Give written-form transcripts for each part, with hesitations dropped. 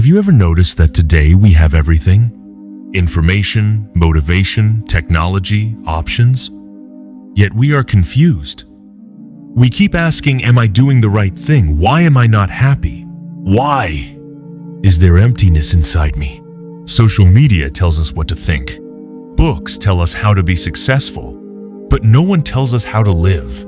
Have you ever noticed that today we have everything? Information, motivation, technology, options. Yet we are confused. We keep asking, am I doing the right thing? Why am I not happy? Why? Is there emptiness inside me? Social media tells us what to think. Books tell us how to be successful, but no one tells us how to live.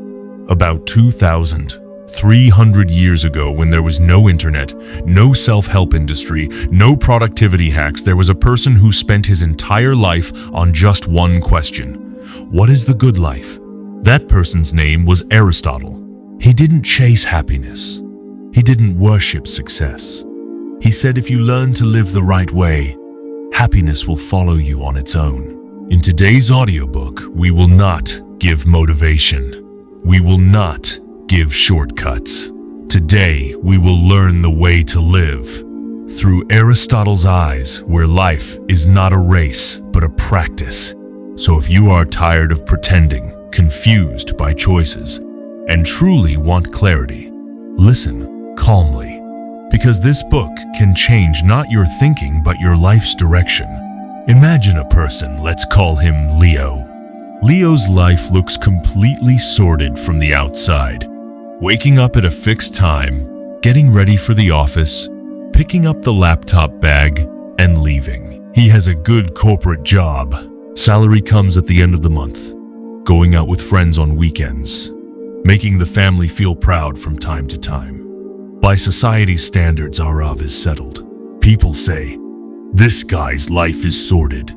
About 2,300 years ago, when there was no internet, no self-help industry, no productivity hacks, there was a person who spent his entire life on just one question. What is the good life? That person's name was Aristotle. He didn't chase happiness. He didn't worship success. He said if you learn to live the right way, happiness will follow you on its own. In today's audiobook, we will not give motivation. We will not give shortcuts. Today, we will learn the way to live through Aristotle's eyes, where life is not a race, but a practice. So if you are tired of pretending, confused by choices, and truly want clarity, listen calmly, because this book can change not your thinking, but your life's direction. Imagine a person, let's call him Leo. Leo's life looks completely sorted from the outside. Waking up at a fixed time, getting ready for the office, picking up the laptop bag, and leaving. He has a good corporate job. Salary comes at the end of the month. Going out with friends on weekends. Making the family feel proud from time to time. By society's standards, Arav is settled. People say, this guy's life is sorted.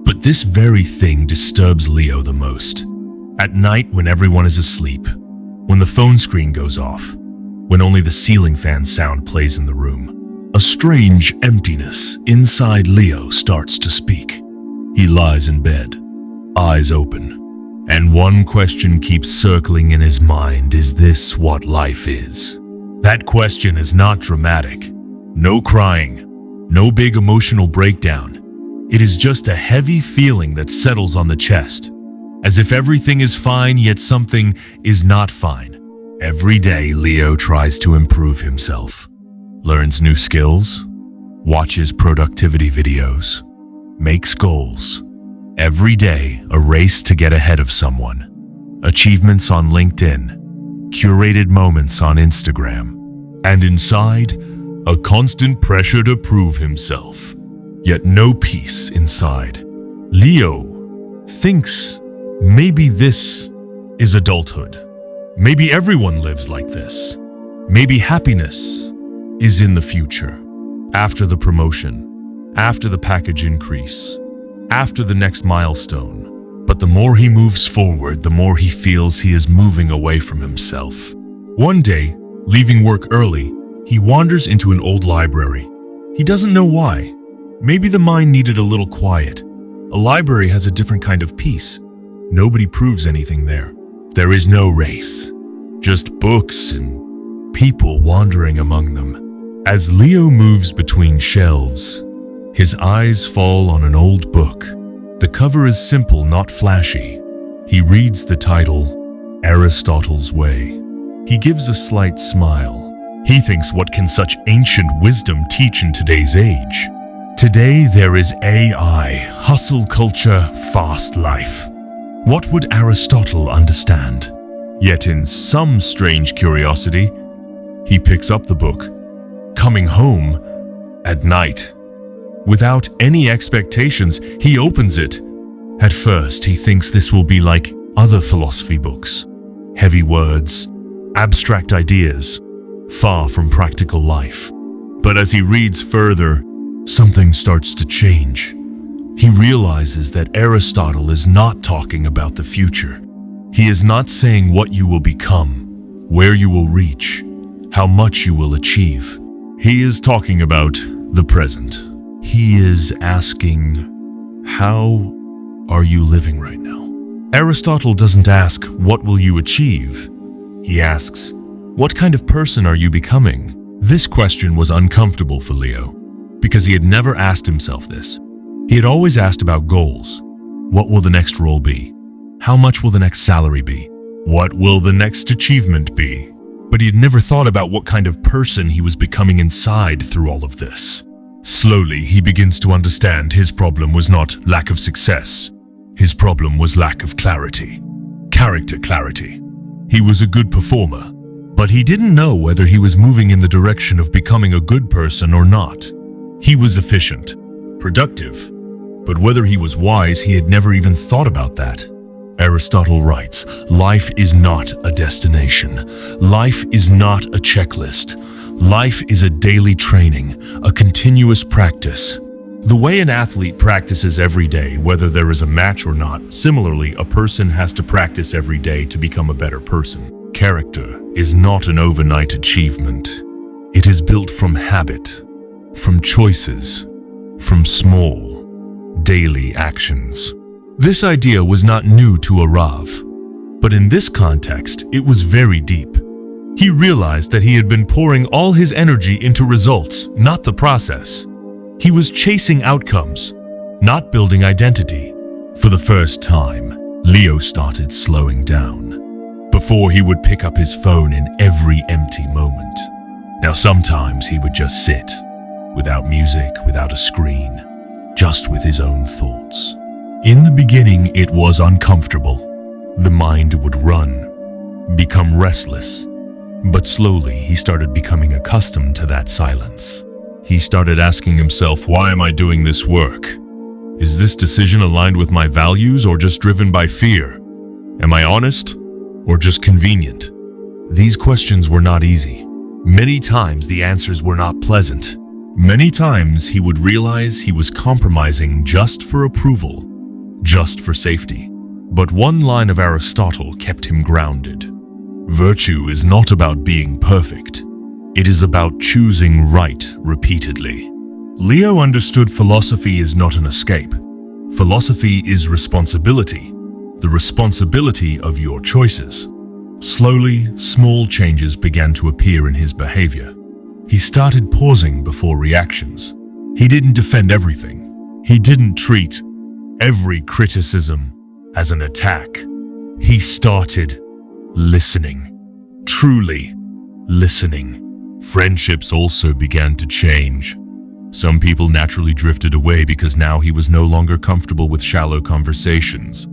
But this very thing disturbs Leo the most. At night, when everyone is asleep, when the phone screen goes off, when only the ceiling fan sound plays in the room, a strange emptiness inside Leo starts to speak. He lies in bed, eyes open, and one question keeps circling in his mind: is this what life is? That question is not dramatic. No crying. No big emotional breakdown. It is just a heavy feeling that settles on the chest, as if everything is fine, yet something is not fine. Every day, Leo tries to improve himself, learns new skills, watches productivity videos, makes goals. Every day, a race to get ahead of someone. Achievements on LinkedIn, curated moments on Instagram, and inside, a constant pressure to prove himself, yet no peace inside. Leo thinks maybe this is adulthood. Maybe everyone lives like this. Maybe happiness is in the future, after the promotion, after the package increase, after the next milestone. But the more he moves forward, the more he feels he is moving away from himself. One day, leaving work early, he wanders into an old library. He doesn't know why. Maybe the mind needed a little quiet. A library has a different kind of peace. Nobody proves anything there. There is no race, just books and people wandering among them. As Leo moves between shelves, his eyes fall on an old book. The cover is simple, not flashy. He reads the title, Aristotle's Way. He gives a slight smile. He thinks, what can such ancient wisdom teach in today's age? Today there is AI, hustle culture, fast life. What would Aristotle understand? Yet in some strange curiosity, he picks up the book, coming home at night. Without any expectations, he opens it. At first, he thinks this will be like other philosophy books. Heavy words, abstract ideas, far from practical life. But as he reads further, something starts to change. He realizes that Aristotle is not talking about the future. He is not saying what you will become, where you will reach, how much you will achieve. He is talking about the present. He is asking, how are you living right now? Aristotle doesn't ask, what will you achieve? He asks, what kind of person are you becoming? This question was uncomfortable for Leo, because he had never asked himself this. He had always asked about goals. What will the next role be? How much will the next salary be? What will the next achievement be? But he had never thought about what kind of person he was becoming inside through all of this. Slowly, he begins to understand his problem was not lack of success. His problem was lack of clarity. Character clarity. He was a good performer, but he didn't know whether he was moving in the direction of becoming a good person or not. He was efficient, productive, but whether he was wise, he had never even thought about that. Aristotle writes, life is not a destination. Life is not a checklist. Life is a daily training, a continuous practice. The way an athlete practices every day, whether there is a match or not, similarly, a person has to practice every day to become a better person. Character is not an overnight achievement. It is built from habit, from choices, from small, daily actions. This idea was not new to Arav, but in this context, it was very deep. He realized that he had been pouring all his energy into results, not the process. He was chasing outcomes, not building identity. For the first time, Leo started slowing down. Before, he would pick up his phone in every empty moment. Now sometimes he would just sit, without music, without a screen, just with his own thoughts. In the beginning, it was uncomfortable. The mind would run, become restless. But slowly, he started becoming accustomed to that silence. He started asking himself, why am I doing this work? Is this decision aligned with my values or just driven by fear? Am I honest or just convenient? These questions were not easy. Many times the answers were not pleasant. Many times he would realize he was compromising just for approval, just for safety. But one line of Aristotle kept him grounded. Virtue is not about being perfect. It is about choosing right repeatedly. Leo understood philosophy is not an escape. Philosophy is responsibility, the responsibility of your choices. Slowly, small changes began to appear in his behavior. He started pausing before reactions. He didn't defend everything. He didn't treat every criticism as an attack. He started listening, truly listening. Friendships also began to change. Some people naturally drifted away because now he was no longer comfortable with shallow conversations.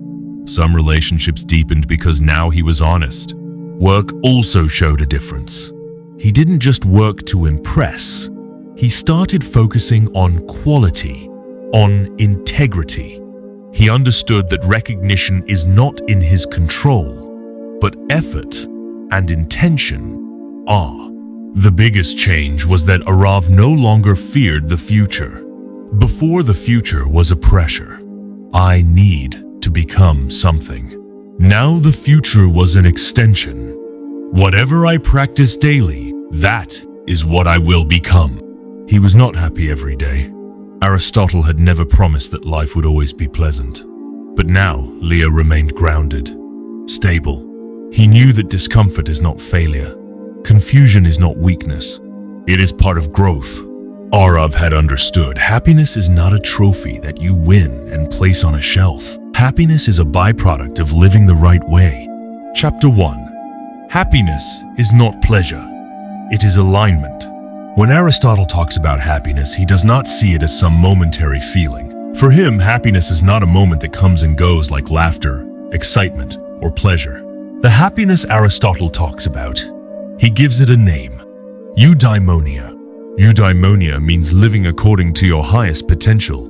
Some relationships deepened because now he was honest. Work also showed a difference. He didn't just work to impress. He started focusing on quality, on integrity. He understood that recognition is not in his control, but effort and intention are. The biggest change was that Arav no longer feared the future. Before, the future was a pressure. I need to become something. Now the future was an extension. Whatever I practice daily, that is what I will become. He was not happy every day. Aristotle had never promised that life would always be pleasant. But now, Leo remained grounded, stable. He knew that discomfort is not failure. Confusion is not weakness. It is part of growth. Arav had understood happiness is not a trophy that you win and place on a shelf. Happiness is a byproduct of living the right way. Chapter 1. Happiness is not pleasure. It is alignment. When Aristotle talks about happiness, he does not see it as some momentary feeling. For him, happiness is not a moment that comes and goes like laughter, excitement, or pleasure. The happiness Aristotle talks about, he gives it a name, eudaimonia. Eudaimonia means living according to your highest potential.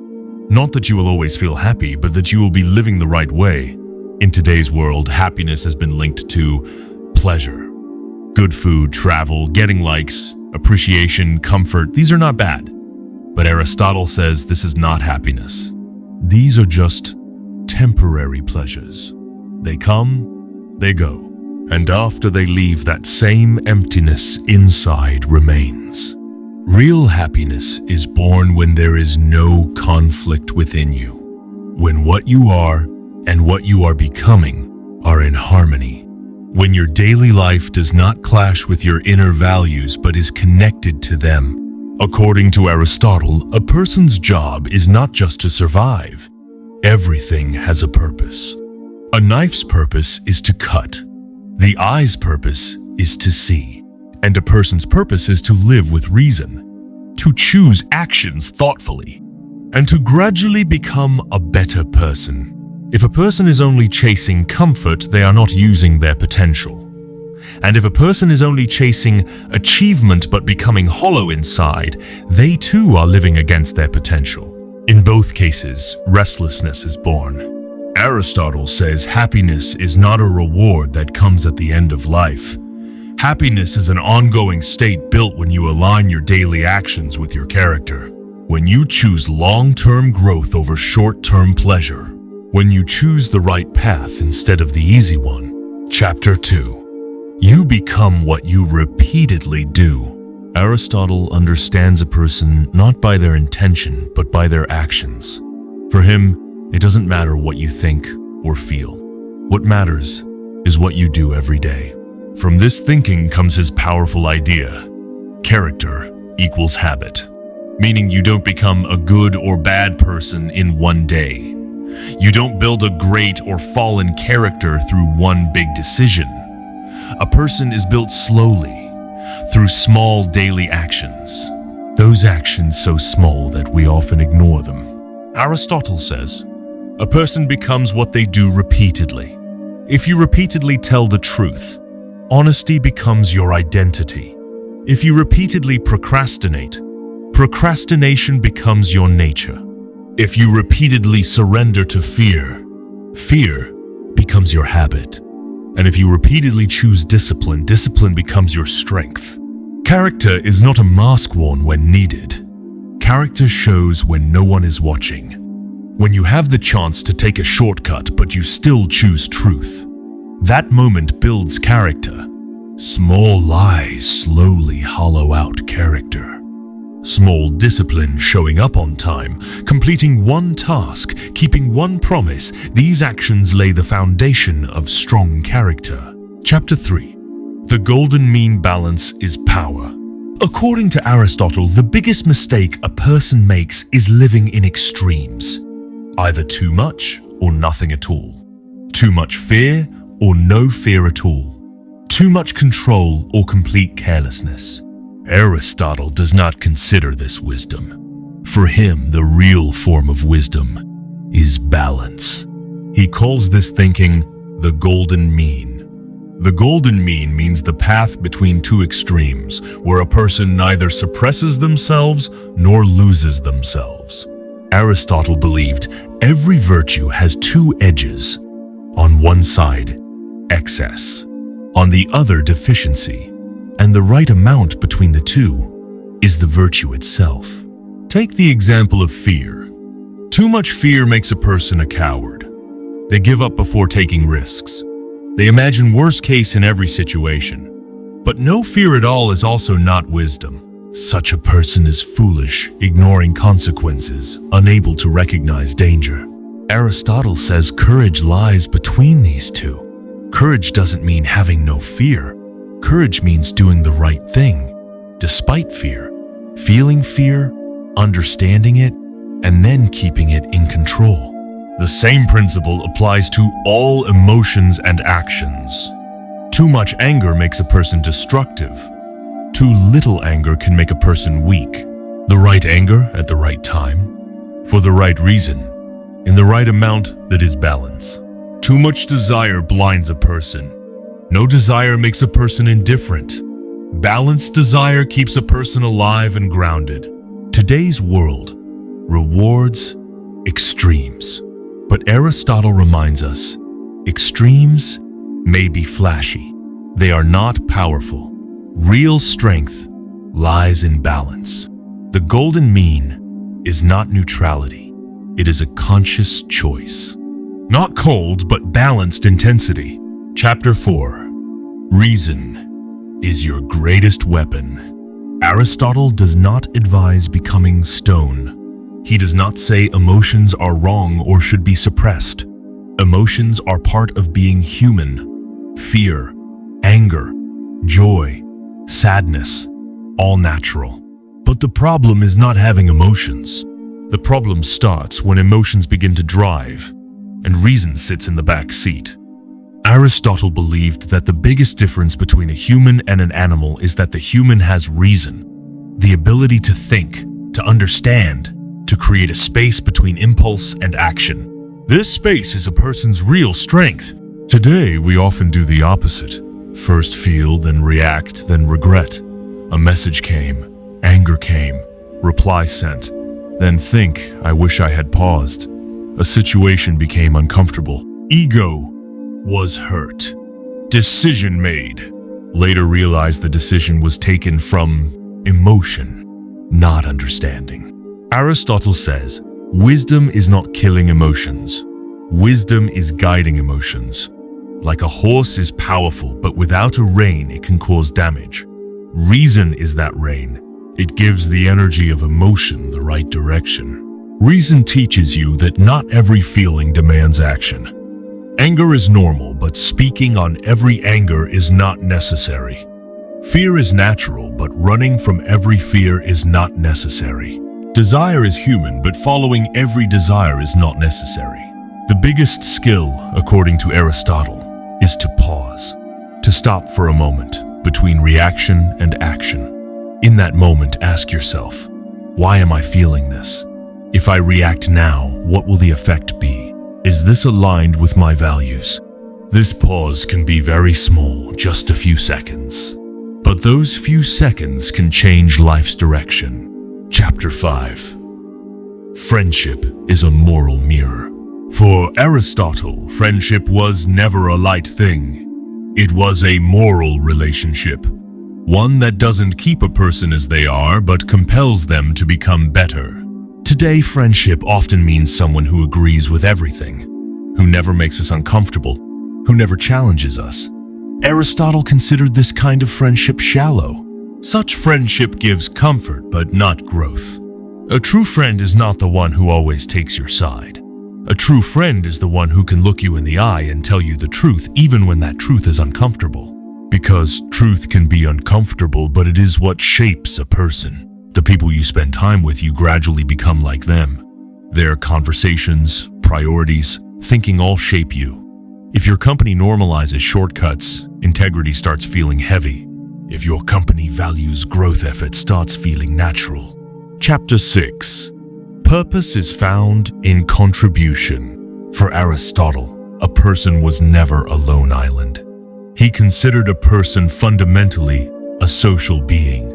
Not that you will always feel happy, but that you will be living the right way. In today's world, happiness has been linked to pleasure. Good food, travel, getting likes, appreciation, comfort, these are not bad. But Aristotle says this is not happiness. These are just temporary pleasures. They come, they go. And after they leave, that same emptiness inside remains. Real happiness is born when there is no conflict within you. When what you are and what you are becoming are in harmony. When your daily life does not clash with your inner values but is connected to them. According to Aristotle, a person's job is not just to survive. Everything has a purpose. A knife's purpose is to cut. The eye's purpose is to see, and a person's purpose is to live with reason, to choose actions thoughtfully, and to gradually become a better person. If a person is only chasing comfort, they are not using their potential. And if a person is only chasing achievement but becoming hollow inside, they too are living against their potential. In both cases, restlessness is born. Aristotle says happiness is not a reward that comes at the end of life. Happiness is an ongoing state built when you align your daily actions with your character. When you choose long-term growth over short-term pleasure. When you choose the right path instead of the easy one. Chapter 2. You become what you repeatedly do. Aristotle understands a person not by their intention, but by their actions. For him, it doesn't matter what you think or feel. What matters is what you do every day. From this thinking comes his powerful idea. Character equals habit, meaning you don't become a good or bad person in one day. You don't build a great or fallen character through one big decision. A person is built slowly, through small daily actions. Those actions so small that we often ignore them. Aristotle says, a person becomes what they do repeatedly. If you repeatedly tell the truth, honesty becomes your identity. If you repeatedly procrastinate, procrastination becomes your nature. If you repeatedly surrender to fear, fear becomes your habit. And if you repeatedly choose discipline, discipline becomes your strength. Character is not a mask worn when needed. Character shows when no one is watching. When you have the chance to take a shortcut but you still choose truth. That moment builds character. Small lies slowly hollow out character. Small discipline, showing up on time, completing one task, keeping one promise, these actions lay the foundation of strong character. Chapter 3. The golden mean balance is power. According to Aristotle, the biggest mistake a person makes is living in extremes. Either too much or nothing at all. Too much fear or no fear at all. Too much control or complete carelessness. Aristotle does not consider this wisdom. For him, the real form of wisdom is balance. He calls this thinking the golden mean. The golden mean means the path between two extremes, where a person neither suppresses themselves nor loses themselves. Aristotle believed every virtue has two edges. On one side, excess. On the other, deficiency. And the right amount between the two is the virtue itself. Take the example of fear. Too much fear makes a person a coward. They give up before taking risks. They imagine worst case in every situation. But no fear at all is also not wisdom. Such a person is foolish, ignoring consequences, unable to recognize danger. Aristotle says courage lies between these two. Courage doesn't mean having no fear. Courage means doing the right thing, despite fear, feeling fear, understanding it, and then keeping it in control. The same principle applies to all emotions and actions. Too much anger makes a person destructive. Too little anger can make a person weak. The right anger at the right time, for the right reason, in the right amount that is balance. Too much desire blinds a person. No desire makes a person indifferent. Balanced desire keeps a person alive and grounded. Today's world rewards extremes. But Aristotle reminds us, extremes may be flashy. They are not powerful. Real strength lies in balance. The golden mean is not neutrality. It is a conscious choice. Not cold, but balanced intensity. Chapter 4. Reason is your greatest weapon. Aristotle does not advise becoming stone. He does not say emotions are wrong or should be suppressed. Emotions are part of being human. Fear, anger, joy, sadness, all natural. But the problem is not having emotions. The problem starts when emotions begin to drive, and reason sits in the back seat. Aristotle believed that the biggest difference between a human and an animal is that the human has reason. the ability to think, to understand, to create a space between impulse and action. This space is a person's real strength. Today, we often do the opposite. First feel, then react, then regret. A message came, anger came, reply sent. Then think, I wish I had paused. A situation became uncomfortable. Ego was hurt. Decision made. Later realized the decision was taken from emotion, not understanding. Aristotle says, wisdom is not killing emotions. Wisdom is guiding emotions. Like a horse is powerful, but without a rein, it can cause damage. Reason is that rein. It gives the energy of emotion the right direction. Reason teaches you that not every feeling demands action. Anger is normal, but speaking on every anger is not necessary. Fear is natural, but running from every fear is not necessary. Desire is human, but following every desire is not necessary. The biggest skill, according to Aristotle, is to pause, to stop for a moment between reaction and action. In that moment, ask yourself, why am I feeling this? If I react now, what will the effect be? Is this aligned with my values? This pause can be very small, just a few seconds. But those few seconds can change life's direction. Chapter 5. Friendship is a moral mirror. For Aristotle, friendship was never a light thing. It was a moral relationship. One that doesn't keep a person as they are, but compels them to become better. Today, friendship often means someone who agrees with everything, who never makes us uncomfortable, who never challenges us. Aristotle considered this kind of friendship shallow. Such friendship gives comfort, but not growth. A true friend is not the one who always takes your side. A true friend is the one who can look you in the eye and tell you the truth, even when that truth is uncomfortable. Because truth can be uncomfortable, but it is what shapes a person. The people you spend time with, you gradually become like them. Their conversations, priorities, thinking all shape you. If your company normalizes shortcuts, integrity starts feeling heavy. If your company values growth, effort starts feeling natural. Chapter 6. Purpose is found in contribution. For Aristotle, a person was never a lone island. He considered a person fundamentally a social being.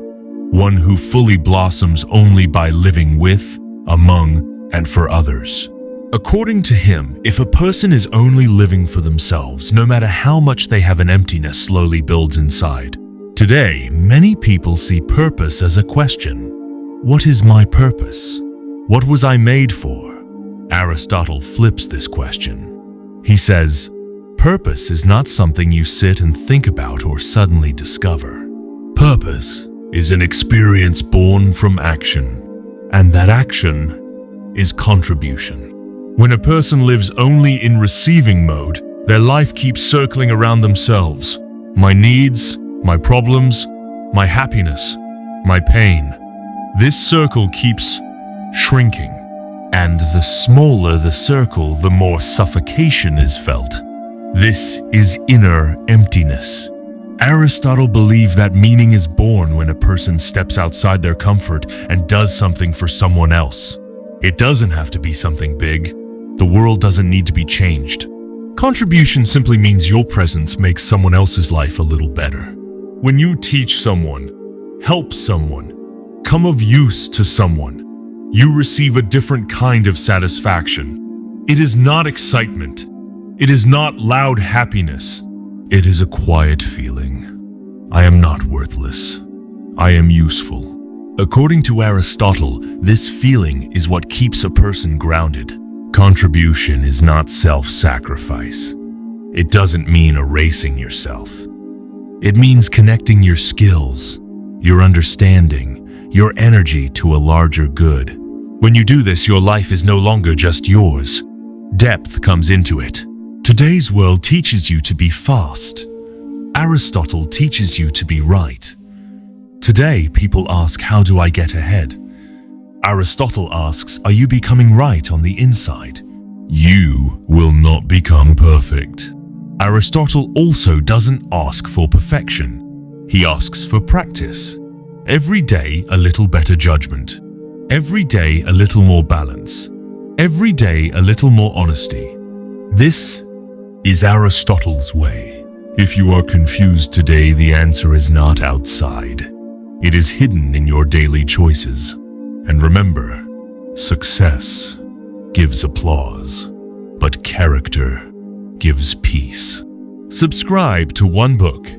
One who fully blossoms only by living with, among, and for others. According to him, if a person is only living for themselves, no matter how much they have, an emptiness slowly builds inside. Today, many people see purpose as a question. What is my purpose? What was I made for? Aristotle flips this question. He says, purpose is not something you sit and think about or suddenly discover. Purpose is an experience born from action, and that action is contribution. When a person lives only in receiving mode, their life keeps circling around themselves. My needs, my problems, my happiness, my pain. This circle keeps shrinking, and the smaller the circle, the more suffocation is felt. This is inner emptiness. Aristotle believed that meaning is born when a person steps outside their comfort and does something for someone else. It doesn't have to be something big. The world doesn't need to be changed. Contribution simply means your presence makes someone else's life a little better. When you teach someone, help someone, come of use to someone, you receive a different kind of satisfaction. It is not excitement. It is not loud happiness. It is a quiet feeling. I am not worthless. I am useful. According to Aristotle, this feeling is what keeps a person grounded. Contribution is not self-sacrifice. It doesn't mean erasing yourself. It means connecting your skills, your understanding, your energy to a larger good. When you do this, your life is no longer just yours. Depth comes into it. Today's world teaches you to be fast. Aristotle teaches you to be right. Today, people ask, how do I get ahead? Aristotle asks, are you becoming right on the inside? You will not become perfect. Aristotle also doesn't ask for perfection. He asks for practice. Every day, a little better judgment. Every day, a little more balance. Every day, a little more honesty. This is Aristotle's way. If you are confused today, the answer is not outside. It is hidden in your daily choices. And remember, success gives applause, but character gives peace. Subscribe to One Book